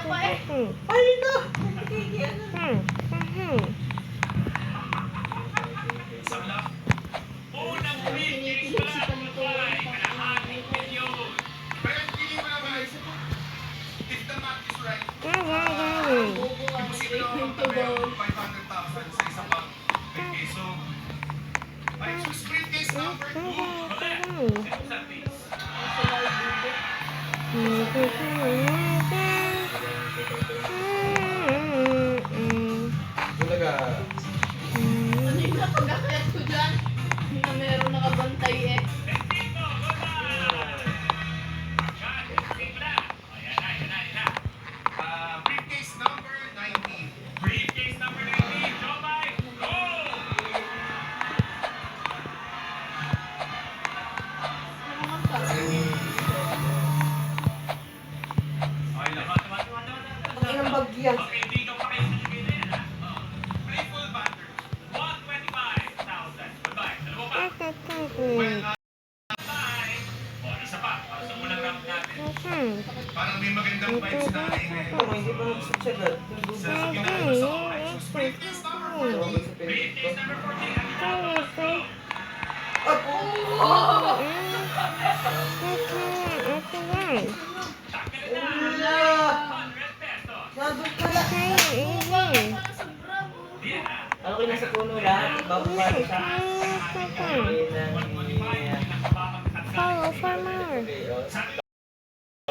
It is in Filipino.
pa eh. Ay, na! Unang Kinikilig si Pantuan. Pero hindi mo naman. If the math is right, Bobo ang imposible naman to magtabi go. 500,000 sa isang bag. Okay, so, I choose briefcase number 2. Talaga. Ano yung napag-akayat ko dyan? Na meron nakabantay eh. Briefcase number 19. Briefcase number 19, Jomai, go! Ano ka? Okay, lahat. Ang inang bagyan. Okay, hindi ka pa kayo sinigay na yan, ha? Playful banter. 125,000. Goodbye. Dalawa pa. Well, Bye. O, isa pa. Para sa unang round natin. parang may magandang vibes na nanay Ito, ngayon. hindi pa nagsasagot. Sa ginagawa sa I choose briefcase number 14. Briefcase number 14. Happy go. Tanggalin na. Wala! 100 pesos. Nandun pala. Parang sobra mo. Yan, ha? Ano kayo nasa puno lahat? Bababa siya. Sa ating 125, pinakababang tatlo. Okay, oh.